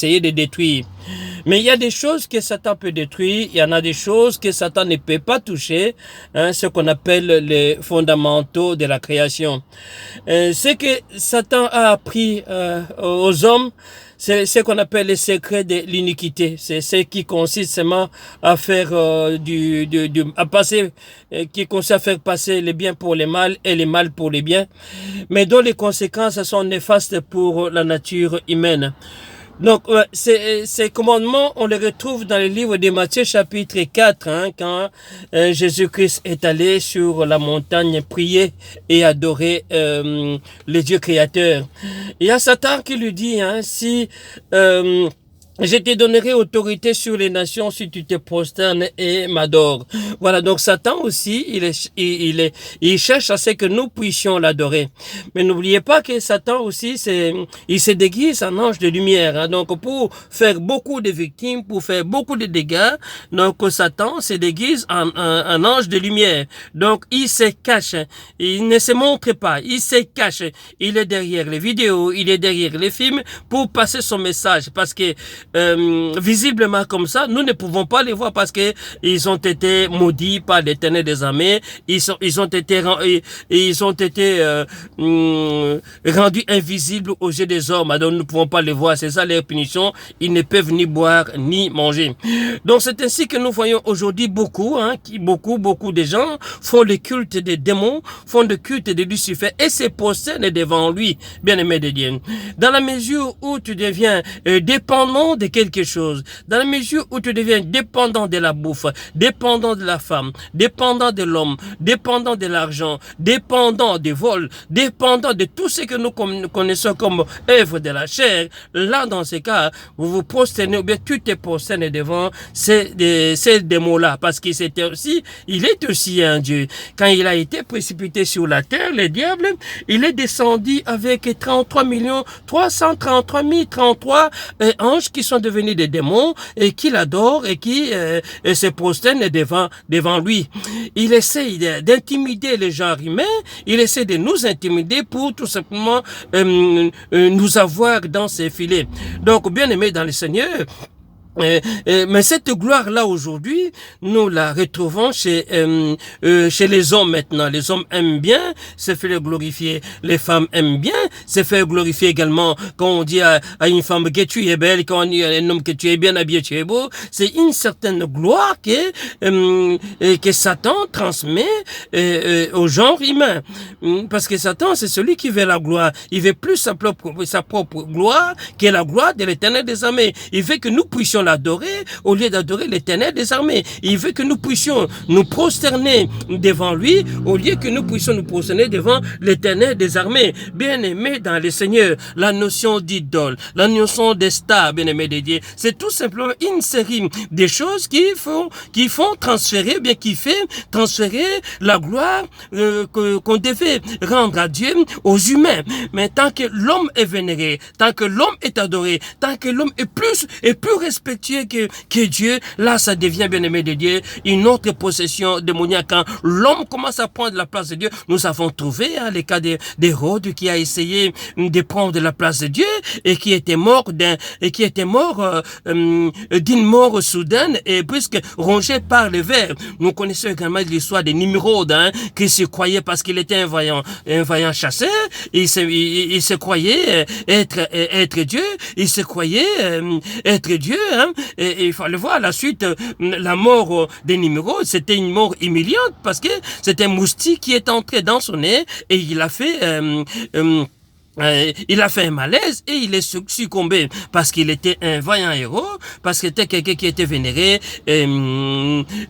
essayer de détruire. Mais il y a des choses que Satan peut détruire, il y en a des choses que Satan ne peut pas toucher, hein, ce qu'on appelle les fondamentaux de la création. Ce que Satan a appris aux hommes, c'est ce qu'on appelle les secrets de l'iniquité. C'est ce qui consiste seulement à faire à passer, qui consiste à faire passer les biens pour les mal et les mal pour les biens, mais dont les conséquences sont néfastes pour la nature humaine. Donc, ces commandements, on les retrouve dans le livre de Matthieu chapitre 4, hein, quand Jésus-Christ est allé sur la montagne prier et adorer le Dieu créateur. Il y a Satan qui lui dit, hein, si je te donnerai autorité sur les nations si tu te prosternes et m'adores. Voilà, donc Satan aussi, il cherche à ce que nous puissions l'adorer. Mais n'oubliez pas que Satan aussi, il se déguise en ange de lumière. Hein. Donc pour faire beaucoup de victimes, pour faire beaucoup de dégâts, donc Satan se déguise en ange de lumière. Donc il se cache, il ne se montre pas, il se cache. Il est derrière les vidéos, il est derrière les films pour passer son message. Parce que visiblement comme ça, nous ne pouvons pas les voir parce que ils ont été maudits par l'Éternel des armées, ils ont été rendus invisibles aux yeux des hommes, donc nous ne pouvons pas les voir, c'est ça leur punition, ils ne peuvent ni boire ni manger. Donc c'est ainsi que nous voyons aujourd'hui beaucoup de gens font le culte des démons, font le culte de Lucifer et se prosternent devant lui, bien-aimé de Dieu. Dans la mesure où tu deviens dépendant de quelque chose, dans la mesure où tu deviens dépendant de la bouffe, dépendant de la femme, dépendant de l'homme, dépendant de l'argent, dépendant des vols, dépendant de tout ce que nous connaissons comme œuvre de la chair, là dans ce cas, vous vous prosternez ou bien tu te prosternes devant ces démons-là, parce qu'il est aussi un Dieu. Quand il a été précipité sur la terre, le diable, il est descendu avec 33 333 033 anges qui sont devenus des démons et qui l'adorent et qui se prosternent devant lui. Il essaie d'intimider les gens humains, il essaie de nous intimider pour tout simplement nous avoir dans ses filets. Donc, bien aimés dans le Seigneur, mais cette gloire-là aujourd'hui, nous la retrouvons chez les hommes maintenant. Les hommes aiment bien se faire glorifier. Les femmes aiment bien se faire glorifier également. Quand on dit à une femme que tu es belle, quand on dit à un homme que tu es bien habillé, tu es beau, c'est une certaine gloire que Satan transmet au genre humain. Parce que Satan, c'est celui qui veut la gloire. Il veut plus sa propre gloire que la gloire de l'Éternel des armées. Il veut que nous puissions l'adorer au lieu d'adorer l'Éternel des armées. Il veut que nous puissions nous prosterner devant lui au lieu que nous puissions nous prosterner devant l'Éternel des armées. Bien-aimés dans le Seigneur, la notion d'idole, la notion de star, bien-aimés de Dieu, c'est tout simplement une série de choses qui font transférer, bien qui fait transférer la gloire qu'on devait rendre à Dieu aux humains. Mais tant que l'homme est vénéré, tant que l'homme est adoré, tant que l'homme est plus respectueux que Dieu, là ça devient, bien-aimé de Dieu, une autre possession démoniaque. Quand l'homme commence à prendre la place de Dieu, nous avons trouvé le cas d'Hérode qui a essayé de prendre la place de Dieu et qui était mort d'une mort soudaine et presque rongé par les vers. Nous connaissons également l'histoire de Nimrod, hein, qui se croyait parce qu'il était un vaillant chasseur, il se croyait être Dieu, il se croyait être Dieu, hein, et il fallait voir la suite, la mort de Nimrod, c'était une mort humiliante parce que c'était un moustique qui est entré dans son nez et il a fait un malaise et il est succombé parce qu'il était un vaillant héros, parce qu'il était quelqu'un qui était vénéré